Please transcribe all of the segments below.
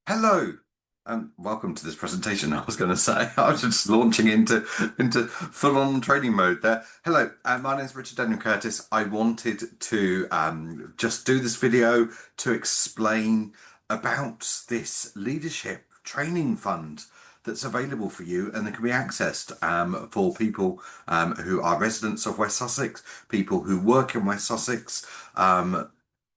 Hello, welcome to this presentation. I was going to say I was just launching into full-on training mode there. Hello, my name is Richard Daniel Curtis. I wanted to just do this video to explain about this leadership training fund that's available for you and that can be accessed for people who are residents of West Sussex, people who work in West Sussex.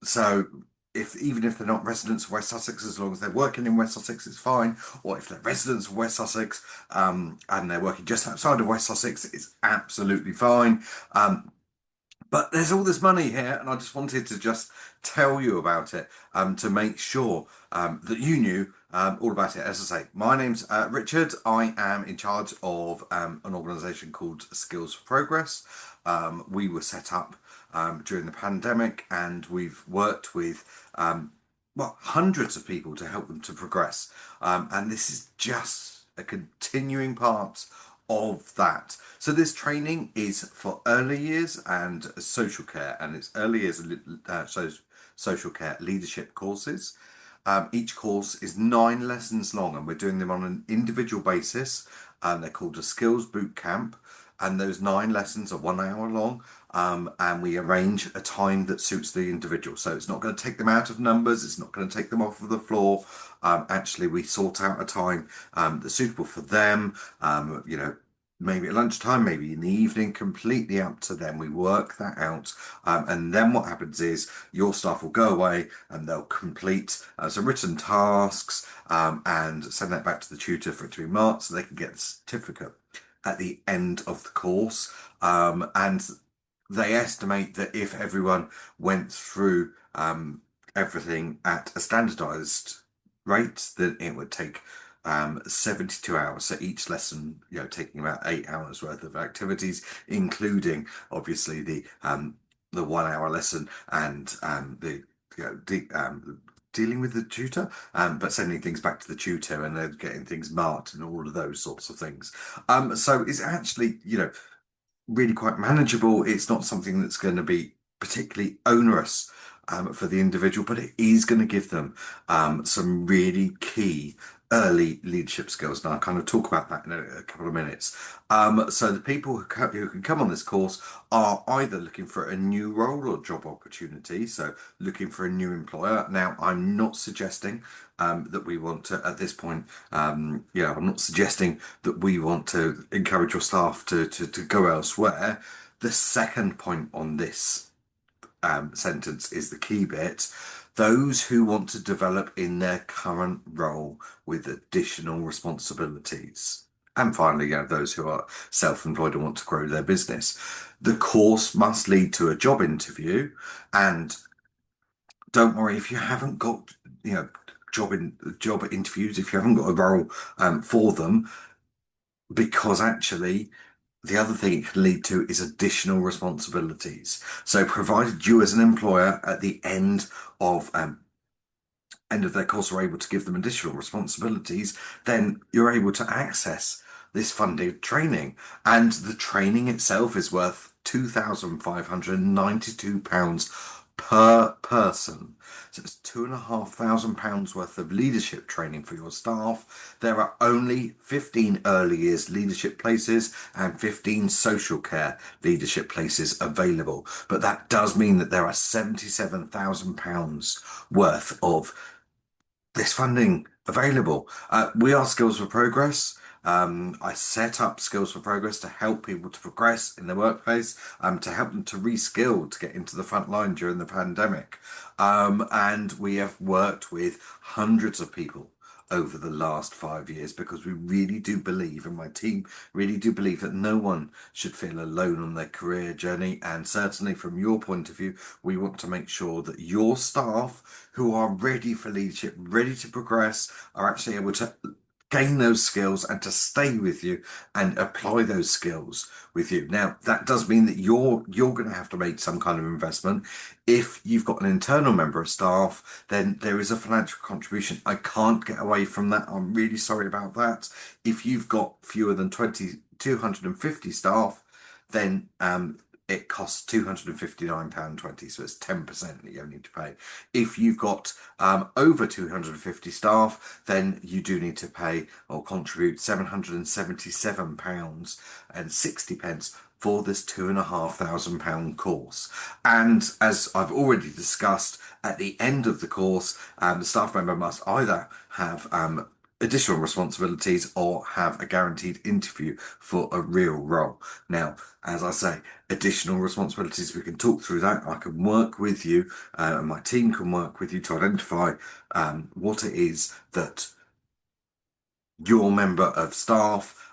So if even if they're not residents of West Sussex, as long as they're working in West Sussex, it's fine. Or if they're residents of West Sussex and they're working just outside of West Sussex, it's absolutely fine. But there's all this money here, and I just wanted to just tell you about it to make sure that you knew all about it. As I say, my name's Richard. I am in charge of an organisation called Skills for Progress. We were set up during the pandemic, and we've worked with hundreds of people to help them to progress. And this is just a continuing part of that. So this training is for early years and social care, and it's early years social care leadership courses. Each course is 9 lessons long, and we're doing them on an individual basis. They're called a skills boot camp, and those 9 lessons are 1 hour long. And we arrange a time that suits the individual. So it's not going to take them out of numbers. It's not going to take them off of the floor. Actually, we sort out a time that's suitable for them. Maybe at lunchtime, maybe in the evening, completely up to them. We work that out. And then what happens is your staff will go away and they'll complete some written tasks and send that back to the tutor for it to be marked so they can get the certificate at the end of the course. And they estimate that if everyone went through everything at a standardized rate, then it would take 72 hours. So each lesson, taking about 8 hours worth of activities, including obviously the 1 hour lesson and the dealing with the tutor, but sending things back to the tutor and then getting things marked and all of those sorts of things. So it's actually, really quite manageable. It's not something that's going to be particularly onerous for the individual, but it is going to give them some really key early leadership skills. And I'll kind of talk about that in a couple of minutes. So the people who can come on this course are either looking for a new role or job opportunity, so looking for a new employer. Now, I'm not suggesting that we want to, at this point, I'm not suggesting that we want to encourage your staff to go elsewhere. The second point on this sentence is the key bit. Those who want to develop in their current role with additional responsibilities. And finally, those who are self-employed and want to grow their business. The course must lead to a job interview. And don't worry if you haven't got, job interviews, if you haven't got a role for them, because actually the other thing it can lead to is additional responsibilities. So provided you as an employer at the end of their course are able to give them additional responsibilities, then you're able to access this funded training. And the training itself is worth £2,592 per person. So it's £2,500 worth of leadership training for your staff. There are only 15 early years leadership places and 15 social care leadership places available. But that does mean that there are £77,000 worth of this funding available. We are Skills for Progress. I set up Skills for Progress to help people to progress in their workplace, to help them to reskill to get into the front line during the pandemic. And we have worked with hundreds of people over the last 5 years because we really do believe, and my team really do believe, that no one should feel alone on their career journey. And certainly from your point of view, we want to make sure that your staff who are ready for leadership, ready to progress, are actually able to gain those skills and to stay with you and apply those skills with you. Now, that does mean that you're going to have to make some kind of investment. If you've got an internal member of staff, then there is a financial contribution. I can't get away from that. I'm really sorry about that. If you've got fewer than 250 staff, then it costs £259.20, so it's 10% that you need to pay. If you've got over 250 staff, then you do need to pay or contribute £777.60 for this £2,500 course. And as I've already discussed, at the end of the course, the staff member must either have additional responsibilities or have a guaranteed interview for a real role. Now, as I say, additional responsibilities, we can talk through that. I can work with you, and my team can work with you to identify what it is that your member of staff,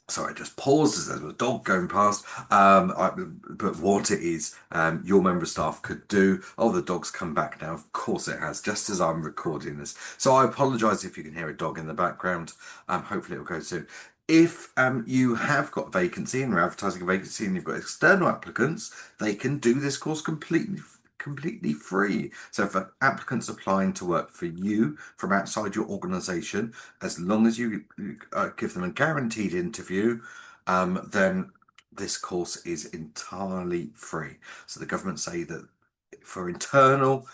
sorry, I just paused as there was a dog going past. But what it is your member of staff could do. Oh, the dog's come back now. Of course it has, just as I'm recording this. So I apologise if you can hear a dog in the background. Hopefully it will go soon. If you have got a vacancy and you're advertising a vacancy and you've got external applicants, they can do this course completely free. So for applicants applying to work for you from outside your organisation, as long as you give them a guaranteed interview, then this course is entirely free. So the government say that for internal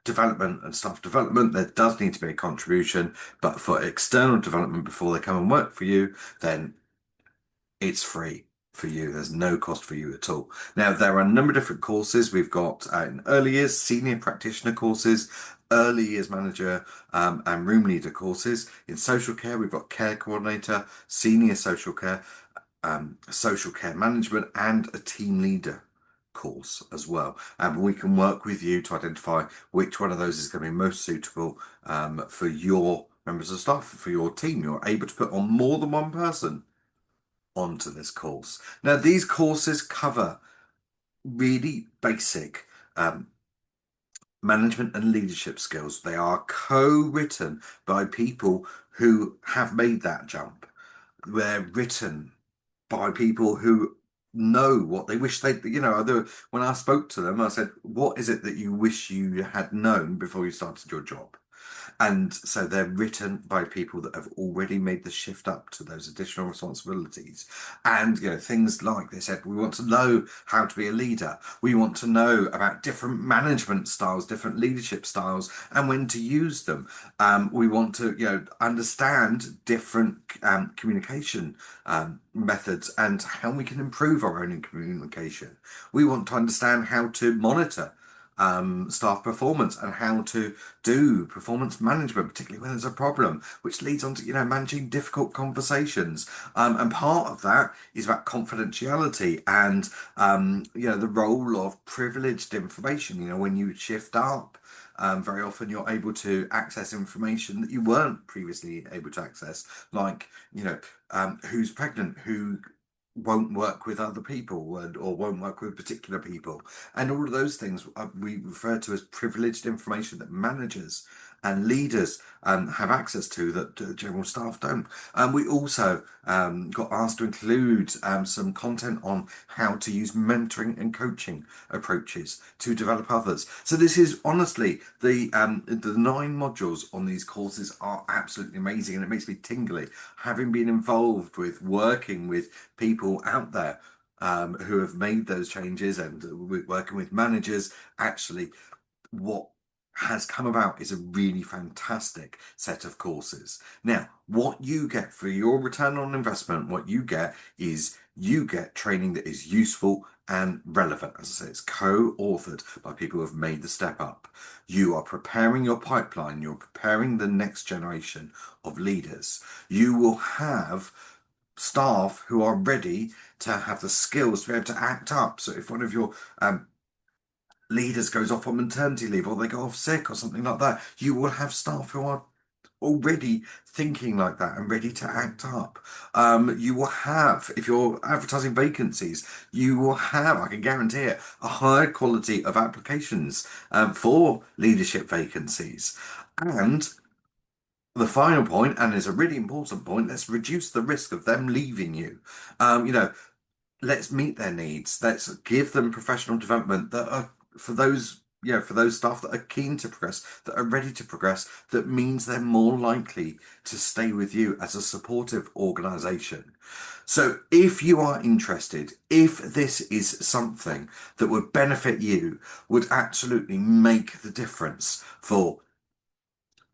development and staff development, there does need to be a contribution, but for external development before they come and work for you, then it's free for you. There's no cost for you at all. Now, there are a number of different courses. We've got in early years, senior practitioner courses, early years manager and room leader courses. In social care, we've got care coordinator, senior social care management, and a team leader course as well. And we can work with you to identify which one of those is going to be most suitable for your members of staff, for your team. You're able to put on more than one person onto this course. Now, these courses cover really basic management and leadership skills. They are co-written by people who have made that jump. They're written by people who know what they wish they, when I spoke to them, I said, what is it that you wish you had known before you started your job? And so they're written by people that have already made the shift up to those additional responsibilities. And, things like they said, we want to know how to be a leader. We want to know about different management styles, different leadership styles, and when to use them. We want to, understand different communication methods and how we can improve our own communication. We want to understand how to monitor staff performance and how to do performance management, particularly when there's a problem, which leads on to, managing difficult conversations. And part of that is about confidentiality and, the role of privileged information. When you shift up, very often you're able to access information that you weren't previously able to access, like, who's pregnant, who won't work with other people or won't work with particular people. And all of those things we refer to as privileged information that managers and leaders have access to that general staff don't. And we also got asked to include some content on how to use mentoring and coaching approaches to develop others. So this is honestly the 9 modules on these courses are absolutely amazing, and it makes me tingly having been involved with working with people out there who have made those changes and working with managers. Actually, what has come about is a really fantastic set of courses. Now, what you get for your return on investment, what you get is you get training that is useful and relevant. As I say, it's co-authored by people who have made the step up. You are preparing your pipeline, you're preparing the next generation of leaders. You will have staff who are ready to have the skills to be able to act up. So if one of your leaders goes off on maternity leave or they go off sick or something like that, you will have staff who are already thinking like that and ready to act up. You will have, if you're advertising vacancies, you will have, I can guarantee it, a higher quality of applications for leadership vacancies. And the final point, and is a really important point, let's reduce the risk of them leaving you. Let's meet their needs. Let's give them professional development that are for those for those staff that are keen to progress, that are ready to progress, that means they're more likely to stay with you as a supportive organization. So if you are interested, if this is something that would benefit you, would absolutely make the difference for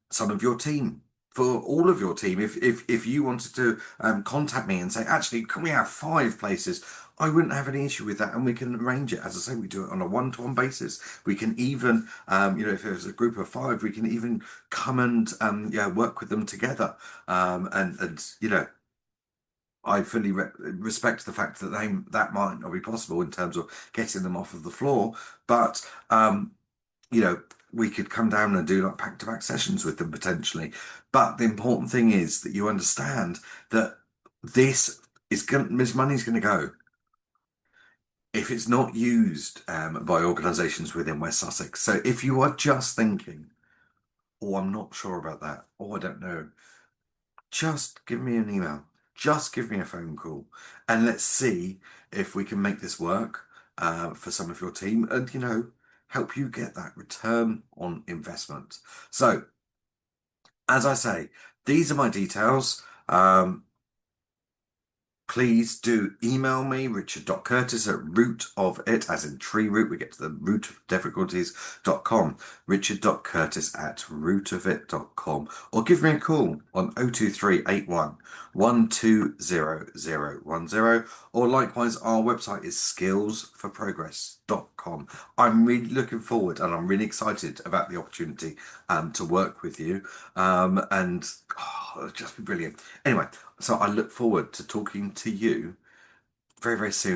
some of your team, for all of your team. If you wanted to contact me and say, actually, can we have 5 places? I wouldn't have any issue with that, and we can arrange it. As I say, we do it on a one-to-one basis. We can even, if there's a group of 5, we can even come and work with them together. And I fully respect the fact that that might not be possible in terms of getting them off of the floor, but you know, we could come down and do like back-to-back sessions with them potentially. But the important thing is that you understand that this money's going to go if it's not used by organisations within West Sussex. So if you are just thinking, oh, I'm not sure about that, oh, I don't know, just give me an email, just give me a phone call, and let's see if we can make this work for some of your team and, help you get that return on investment. So, as I say, these are my details. Please do email me, richard.curtis at root of it, as in tree root, we get to the root of difficulties.com, richard.curtis at rootofit.com, or give me a call on 02381 120010, or likewise, our website is skillsforprogress.com. I'm really looking forward and I'm really excited about the opportunity to work with you, and it'll just be brilliant. Anyway, so I look forward to talking to you very, very soon.